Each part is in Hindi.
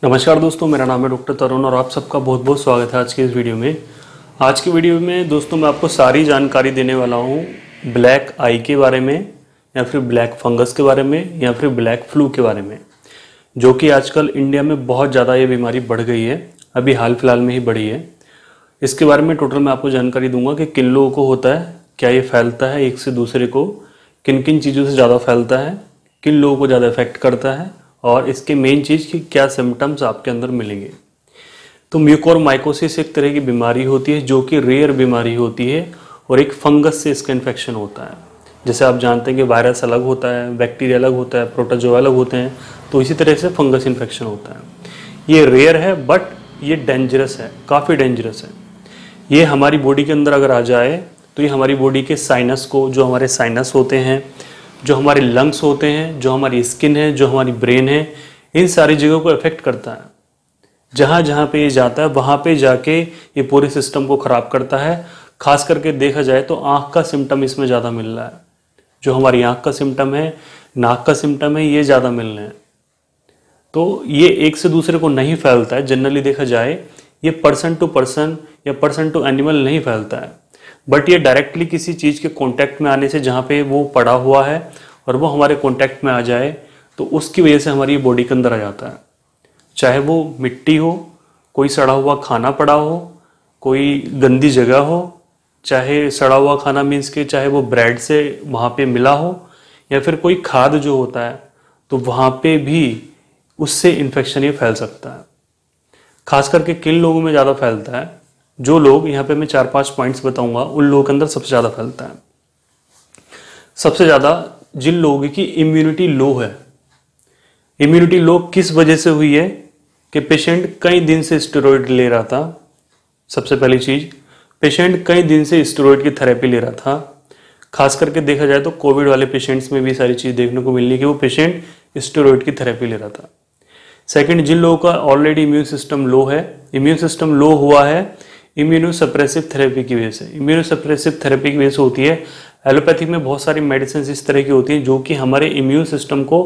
नमस्कार दोस्तों, मेरा नाम है डॉक्टर तरुण और आप सबका बहुत बहुत स्वागत है आज की इस वीडियो में। आज की वीडियो में दोस्तों मैं आपको सारी जानकारी देने वाला हूँ ब्लैक आई के बारे में, या फिर ब्लैक फंगस के बारे में, या फिर ब्लैक फ्लू के बारे में, जो कि आजकल इंडिया में बहुत ज़्यादा ये बीमारी बढ़ गई है, अभी हाल फिलहाल में ही बढ़ी है। इसके बारे में टोटल मैं आपको जानकारी दूंगा कि किन लोगों को होता है, क्या ये फैलता है एक से दूसरे को, किन किन चीज़ों से ज़्यादा फैलता है, किन लोगों को ज़्यादा इफेक्ट करता है, और इसके मेन चीज़ की क्या सिम्टम्स आपके अंदर मिलेंगे। तो म्यूकोरमाइकोसिस एक तरह की बीमारी होती है जो कि रेयर बीमारी होती है, और एक फंगस से इसका इन्फेक्शन होता है। जैसे आप जानते हैं कि वायरस अलग होता है, बैक्टीरिया अलग होता है, प्रोटोजोआ अलग होते हैं, तो इसी तरह से फंगस इन्फेक्शन होता है। ये रेयर है बट ये डेंजरस है, काफ़ी डेंजरस है। ये हमारी बॉडी के अंदर अगर आ जाए तो ये हमारी बॉडी के साइनस को, जो हमारे साइनस होते हैं, जो हमारे लंग्स होते हैं, जो हमारी स्किन है, जो हमारी ब्रेन है, इन सारी जगहों को इफेक्ट करता है। जहाँ जहाँ पे ये जाता है वहाँ पे जाके ये पूरे सिस्टम को ख़राब करता है। खास करके देखा जाए तो आँख का सिम्टम इसमें ज़्यादा मिल रहा है। जो हमारी आँख का सिम्टम है, नाक का सिम्टम है, ये ज़्यादा मिल रहे हैं। तो ये एक से दूसरे को नहीं फैलता है। जनरली देखा जाए ये पर्सन टू पर्सन या पर्सन टू एनिमल नहीं फैलता है, बट ये डायरेक्टली किसी चीज़ के कांटेक्ट में आने से, जहाँ पे वो पड़ा हुआ है और वो हमारे कांटेक्ट में आ जाए, तो उसकी वजह से हमारी बॉडी के अंदर आ जाता है। चाहे वो मिट्टी हो, कोई सड़ा हुआ खाना पड़ा हो, कोई गंदी जगह हो, चाहे सड़ा हुआ खाना मीन्स के चाहे वो ब्रेड से वहाँ पे मिला हो, या फिर कोई खाद जो होता है, तो वहाँ पे भी उससे इन्फेक्शन ये फैल सकता है। खास करके किन लोगों में ज़्यादा फैलता है? जो लोग, यहाँ पे मैं 4-5 पॉइंट्स बताऊंगा, उन लोगों के अंदर सबसे ज़्यादा फैलता है। सबसे ज़्यादा जिन लोगों की इम्यूनिटी लो है। इम्यूनिटी लो किस वजह से हुई है? कि पेशेंट कई दिन से स्टेरॉइड ले रहा था। सबसे पहली चीज़, पेशेंट कई दिन से स्टेरॉइड की थेरेपी ले रहा था। खास करके देखा जाए तो कोविड वाले पेशेंट्स में भी सारी चीज़ देखने को मिलनी कि वो पेशेंट स्टेरॉइड की थेरेपी ले रहा था। सेकंड, जिन लोगों का ऑलरेडी इम्यून सिस्टम लो है, इम्यून सिस्टम लो हुआ है इम्यूनोसप्रेसिव थेरेपी की वजह से। इम्यूनोसप्रेसिव थेरेपी की वजह से होती है। एलोपैथी में बहुत सारी मेडिसिन इस तरह की होती हैं जो कि हमारे इम्यून सिस्टम को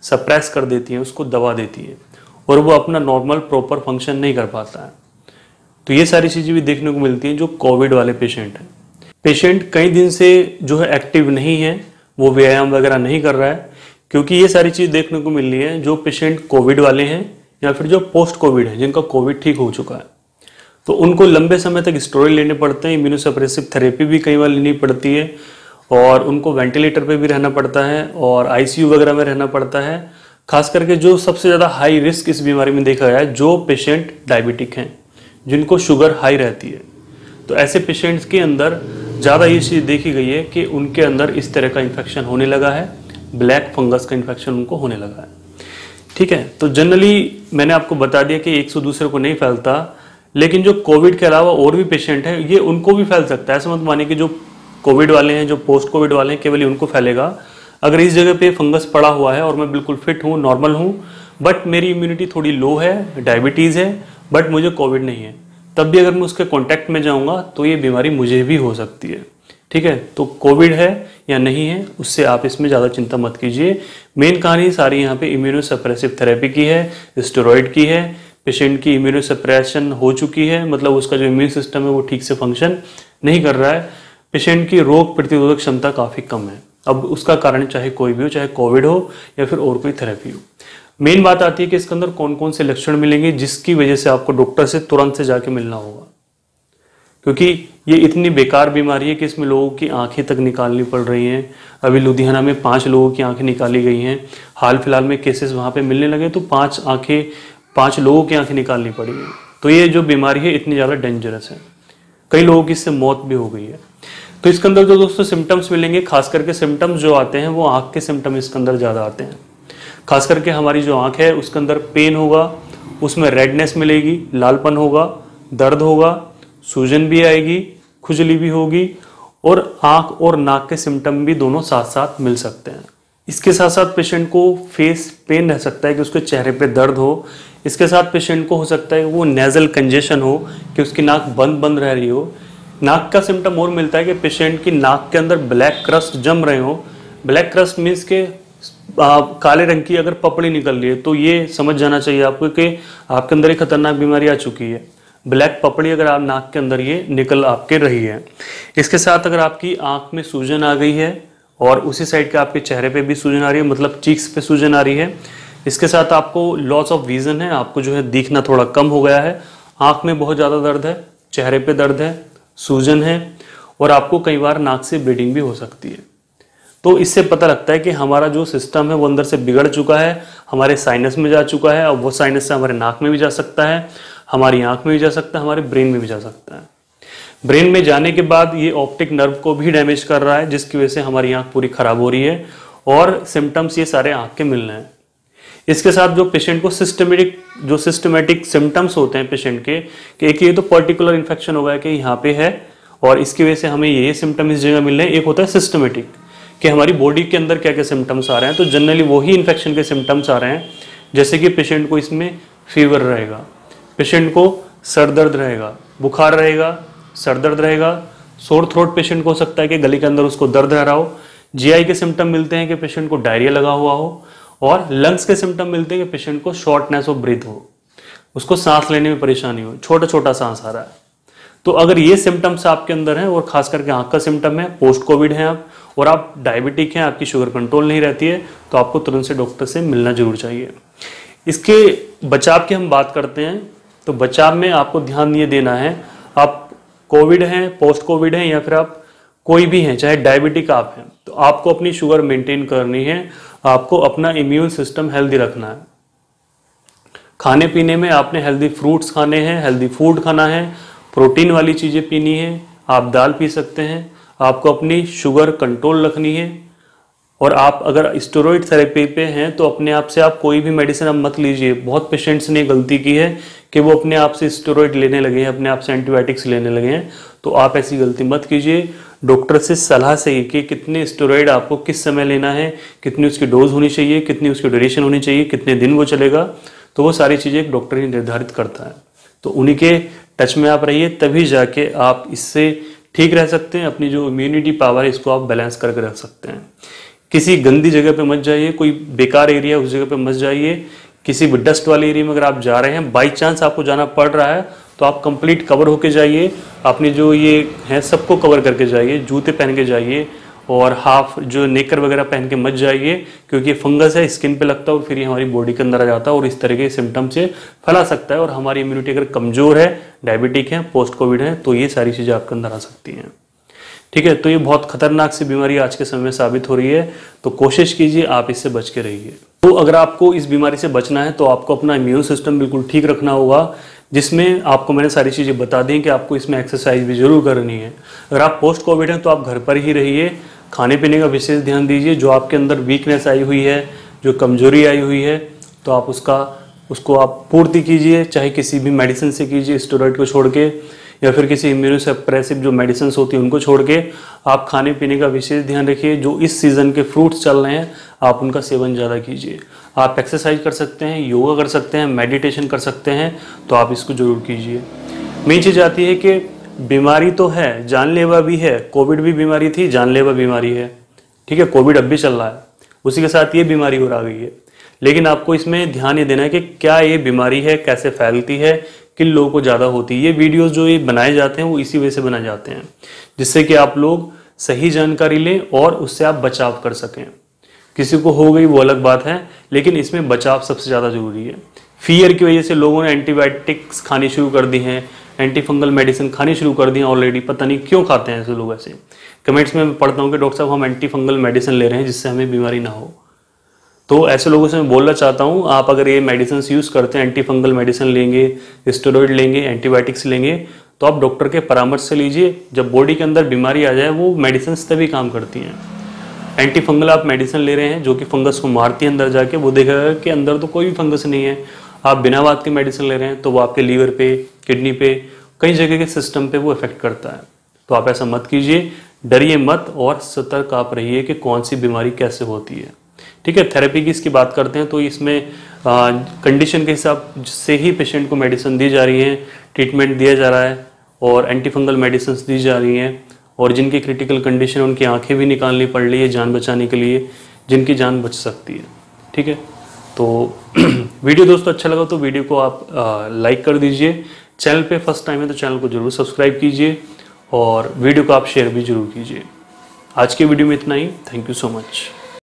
सप्रेस कर देती हैं, उसको दबा देती है, और वो अपना नॉर्मल प्रॉपर फंक्शन नहीं कर पाता है। तो ये सारी चीज़ें भी देखने को मिलती हैं जो कोविड वाले पेशेंट हैं। पेशेंट कई दिन से जो है एक्टिव नहीं है, वो व्यायाम वगैरह नहीं कर रहा है, क्योंकि ये सारी चीज़ देखने को मिल रही है जो पेशेंट कोविड वाले हैं या फिर जो पोस्ट कोविड है, जिनका कोविड ठीक हो चुका है, तो उनको लंबे समय तक स्टेरॉइड लेने पड़ते हैं। इम्यूनोसप्रेसिव थेरेपी भी कई बार लेनी पड़ती है, और उनको वेंटिलेटर पे भी रहना पड़ता है, और आईसीयू वगैरह में रहना पड़ता है। खास करके जो सबसे ज़्यादा हाई रिस्क इस बीमारी में देखा गया है, जो पेशेंट डायबिटिक हैं, जिनको शुगर हाई रहती है, तो ऐसे पेशेंट्स के अंदर ज़्यादा ये चीज़ देखी गई है कि उनके अंदर इस तरह का इन्फेक्शन होने लगा है, ब्लैक फंगस का इन्फेक्शन उनको होने लगा है। ठीक है, तो जनरली मैंने आपको बता दिया कि एक से दूसरे को नहीं फैलता, लेकिन जो कोविड के अलावा और भी पेशेंट हैं, ये उनको भी फैल सकता है। ऐसा मत मानिए कि जो कोविड वाले हैं, जो पोस्ट कोविड वाले हैं, केवल ही उनको फैलेगा। अगर इस जगह पे फंगस पड़ा हुआ है और मैं बिल्कुल फिट हूँ, नॉर्मल हूँ, बट मेरी इम्यूनिटी थोड़ी लो है, डायबिटीज़ है, बट मुझे कोविड नहीं है, तब भी अगर मैं उसके कॉन्टैक्ट में जाऊँगा तो ये बीमारी मुझे भी हो सकती है। ठीक है, तो कोविड है या नहीं है, उससे आप इसमें ज़्यादा चिंता मत कीजिए। मेन कहानी सारी यहाँ पे इम्यूनोसप्रेसिव थेरेपी की है, स्टेरॉइड की है। पेशेंट की इम्यूनोसप्रेशन हो चुकी है, मतलब उसका जो इम्यून सिस्टम है वो ठीक से फंक्शन नहीं कर रहा है। पेशेंट की रोग प्रतिरोधक क्षमता काफ़ी कम है। अब उसका कारण चाहे कोई भी हो, चाहे कोविड हो या फिर और कोई थेरेपी हो। मेन बात आती है कि इसके अंदर कौन कौन से लक्षण मिलेंगे जिसकी वजह से आपको डॉक्टर से तुरंत से जाके मिलना होगा, क्योंकि ये इतनी बेकार बीमारी है कि इसमें लोगों की आंखें तक निकालनी पड़ रही हैं। अभी लुधियाना में 5 लोगों की आंखें निकाली गई हैं। हाल फिलहाल में केसेस वहाँ पे मिलने लगे तो 5 लोगों की आंखें निकालनी पड़ी हैं। तो ये जो बीमारी है इतनी ज़्यादा डेंजरस है, कई लोगों की इससे मौत भी हो गई है। तो इसके अंदर जो दोस्तों सिम्टम्स मिलेंगे, खास करके सिम्टम्स जो आते हैं वो आँख के सिम्टम इसके अंदर ज़्यादा आते हैं। खास करके हमारी जो आँख है उसके अंदर पेन होगा, उसमें रेडनेस मिलेगी, लालपन होगा, दर्द होगा, सूजन भी आएगी, खुजली भी होगी, और आँख और नाक के सिम्टम भी दोनों साथ साथ मिल सकते हैं। इसके साथ साथ पेशेंट को फेस पेन रह सकता है कि उसके चेहरे पे दर्द हो। इसके साथ पेशेंट को हो सकता है वो नेजल कंजेशन हो, कि उसकी नाक बंद बंद रह रही हो। नाक का सिम्टम और मिलता है कि पेशेंट की नाक के अंदर ब्लैक क्रस्ट जम रहे हो। ब्लैक क्रस्ट मीन्स के काले रंग की अगर पपड़ी निकल रही है तो ये समझ जाना चाहिए आपको कि आपके अंदर एक खतरनाक बीमारी आ चुकी है। ब्लैक पपड़ी अगर आप नाक के अंदर ये निकल आपके रही है। इसके साथ अगर आपकी आंख में सूजन आ गई है और उसी साइड के आपके चेहरे पे भी सूजन आ रही है, मतलब चीक्स पे सूजन आ रही है। इसके साथ आपको लॉस ऑफ विजन है, आपको जो है दिखना थोड़ा कम हो गया है, आंख में बहुत ज़्यादा दर्द है, चेहरे पे दर्द है, सूजन है और आपको कई बार नाक से ब्लीडिंग भी हो सकती है। तो इससे पता लगता है कि हमारा जो सिस्टम है वो अंदर से बिगड़ चुका है, हमारे साइनस में जा चुका है और वो साइनस से हमारे नाक में भी जा सकता है, हमारी आंख में भी जा सकता है, हमारे ब्रेन में भी जा सकता है। ब्रेन में जाने के बाद ये ऑप्टिक नर्व को भी डैमेज कर रहा है, जिसकी वजह से हमारी आंख पूरी खराब हो रही है और सिम्टम्स ये सारे आंख के मिल रहे हैं। इसके साथ जो पेशेंट को सिस्टमेटिक सिम्टम्स होते हैं पेशेंट के, कि एक ये तो पर्टिकुलर इन्फेक्शन हो गया कि यहाँ पे है और इसकी वजह से हमें ये सिम्टम इस जगह मिल रहे हैं। एक होता है सिस्टमेटिक कि हमारी बॉडी के अंदर क्या क्या सिम्टम्स आ रहे हैं, तो जनरली वही इन्फेक्शन के सिम्टम्स आ रहे हैं। जैसे कि पेशेंट को इसमें फीवर रहेगा, पेशेंट को सर दर्द रहेगा, बुखार रहेगा, सर दर्द रहेगा, सोर थ्रोट पेशेंट को हो सकता है कि गले के अंदर उसको दर्द रह रहा हो। जीआई के सिम्टम मिलते हैं कि पेशेंट को डायरिया लगा हुआ हो और लंग्स के सिम्टम मिलते हैं कि पेशेंट को शॉर्टनेस ऑफ ब्रीथ हो, उसको सांस लेने में परेशानी हो, छोटा छोटा सांस आ रहा है। तो अगर ये सिम्टम्स आपके अंदर हैं और खास करके आंख का सिम्टम है, पोस्ट कोविड है आप और आप डायबिटिक हैं, आपकी शुगर कंट्रोल नहीं रहती है, तो आपको तुरंत से डॉक्टर से मिलना जरूर चाहिए। इसके बचाव की हम बात करते हैं तो बचाव में आपको ध्यान ये देना है, आप कोविड हैं, पोस्ट कोविड हैं या फिर आप कोई भी हैं, चाहे डायबिटिक आप हैं, तो आपको अपनी शुगर मेंटेन करनी है, आपको अपना इम्यून सिस्टम हेल्दी रखना है। खाने पीने में आपने हेल्दी फ्रूट्स खाने हैं, हेल्दी फूड खाना है, प्रोटीन वाली चीज़ें पीनी है, आप दाल पी सकते हैं, आपको अपनी शुगर कंट्रोल रखनी है। और आप अगर स्टेरॉइड थेरेपी पे हैं तो अपने आप से आप कोई भी मेडिसिन आप मत लीजिए। बहुत पेशेंट्स ने गलती की है कि वो अपने आप से स्टेरॉइड लेने लगे हैं, अपने आप से एंटीबायोटिक्स लेने लगे हैं, तो आप ऐसी गलती मत कीजिए। डॉक्टर से सलाह सही कि कितने स्टेरॉइड आपको किस समय लेना है, कितनी उसकी डोज होनी चाहिए, कितनी उसकी ड्यूरेशन होनी चाहिए, कितने दिन वो चलेगा, तो वो सारी चीज़ें एक डॉक्टर ही निर्धारित करता है। तो उन्हीं के टच में आप रहिए, तभी जाके आप इससे ठीक रह सकते हैं। अपनी जो इम्यूनिटी पावर है इसको आप बैलेंस करके रख सकते हैं। किसी गंदी जगह पे मत जाइए, कोई बेकार एरिया उस जगह पे मत जाइए। किसी भी डस्ट वाले एरिया में अगर आप जा रहे हैं, बाई चांस आपको जाना पड़ रहा है, तो आप कंप्लीट कवर होके जाइए, अपनी जो ये है सबको कवर करके जाइए, जूते पहन के जाइए और हाफ जो नेकर वगैरह पहन के मत जाइए, क्योंकि फंगस है, स्किन पे लगता है और फिर ये हमारी बॉडी के अंदर आ जाता है और इस तरह के सिम्टम से फैला सकता है। और हमारी इम्यूनिटी अगर कमज़ोर है, डायबिटिक है, पोस्ट कोविड है, तो ये सारी चीज़ें आपके अंदर आ सकती हैं। ठीक है, तो ये बहुत खतरनाक सी बीमारी आज के समय में साबित हो रही है, तो कोशिश कीजिए आप इससे बच के रहिए। तो अगर आपको इस बीमारी से बचना है तो आपको अपना इम्यून सिस्टम बिल्कुल ठीक रखना होगा, जिसमें आपको मैंने सारी चीज़ें बता दी कि आपको इसमें एक्सरसाइज भी जरूर करनी है। अगर आप पोस्ट कोविड हैं तो आप घर पर ही रहिए, खाने पीने का विशेष ध्यान दीजिए। जो आपके अंदर वीकनेस आई हुई है, जो कमजोरी आई हुई है, तो आप उसको आप पूर्ति कीजिए, चाहे किसी भी मेडिसिन से कीजिए, स्टेरॉइड को छोड़ के या फिर किसी इम्यूनोसप्रेसिव जो मेडिसिन होती है उनको छोड़ के। आप खाने पीने का विशेष ध्यान रखिए, जो इस सीज़न के फ्रूट्स चल रहे हैं आप उनका सेवन ज़्यादा कीजिए। आप एक्सरसाइज कर सकते हैं, योगा कर सकते हैं, मेडिटेशन कर सकते हैं, तो आप इसको जरूर कीजिए। मेन चीज़ आती है कि बीमारी तो है, जानलेवा भी है। कोविड भी बीमारी थी, जानलेवा बीमारी है, ठीक है, कोविड अब भी चल रहा है, उसी के साथ ये बीमारी और आ गई है। लेकिन आपको इसमें ध्यान ये देना है कि क्या ये बीमारी है, कैसे फैलती है, किन लोगों को ज़्यादा होती है। ये वीडियोस जो ये बनाए जाते हैं वो इसी वजह से बनाए जाते हैं, जिससे कि आप लोग सही जानकारी लें और उससे आप बचाव कर सकें। किसी को हो गई वो अलग बात है, लेकिन इसमें बचाव सबसे ज़्यादा जरूरी है। फियर की वजह से लोगों ने एंटीबायोटिक्स खानी शुरू कर दी हैं, एंटी फंगल मेडिसिन खानी शुरू कर दी हैं ऑलरेडी। पता नहीं क्यों खाते हैं ऐसे लोग। ऐसे कमेंट्स में मैं पढ़ता हूँ कि डॉक्टर साहब हम एंटी फंगल मेडिसिन ले रहे हैं जिससे हमें बीमारी ना हो। तो ऐसे लोगों से मैं बोलना चाहता हूँ, आप अगर ये मेडिसिन यूज़ करते हैं, एंटी फंगल मेडिसिन लेंगे, स्टेरॉइड लेंगे, एंटीबायोटिक्स लेंगे, तो आप डॉक्टर के परामर्श से लीजिए। जब बॉडी के अंदर बीमारी आ जाए वो मेडिसिन तभी काम करती हैं। एंटी फंगल आप मेडिसिन ले रहे हैं जो कि फंगस को मारती है अंदर जाके, वो देखेगा कि अंदर तो कोई भी फंगस नहीं है। आप बिना बात के मेडिसिन ले रहे हैं तो वो आपके लीवर पे, किडनी पे, कई जगह के सिस्टम पे वो इफेक्ट करता है। तो आप ऐसा मत कीजिए, डरिए मत और सतर्क आप रहिए कि कौन सी बीमारी कैसे होती है। ठीक है, थेरेपी की इसकी बात करते हैं तो इसमें कंडीशन के हिसाब से ही पेशेंट को मेडिसिन दी जा रही है, ट्रीटमेंट दिया जा रहा है और एंटी फंगल मेडिसिन दी जा रही हैं। और जिनकी क्रिटिकल कंडीशन उनकी आंखें भी निकालनी पड़ रही है जान बचाने के लिए, जिनकी जान बच सकती है। ठीक है। तो वीडियो दोस्तों अच्छा लगा तो वीडियो को आप लाइक कर दीजिए। चैनल पे फर्स्ट टाइम है तो चैनल को जरूर सब्सक्राइब कीजिए और वीडियो को आप शेयर भी जरूर कीजिए। आज के वीडियो में इतना ही। Thank you so much.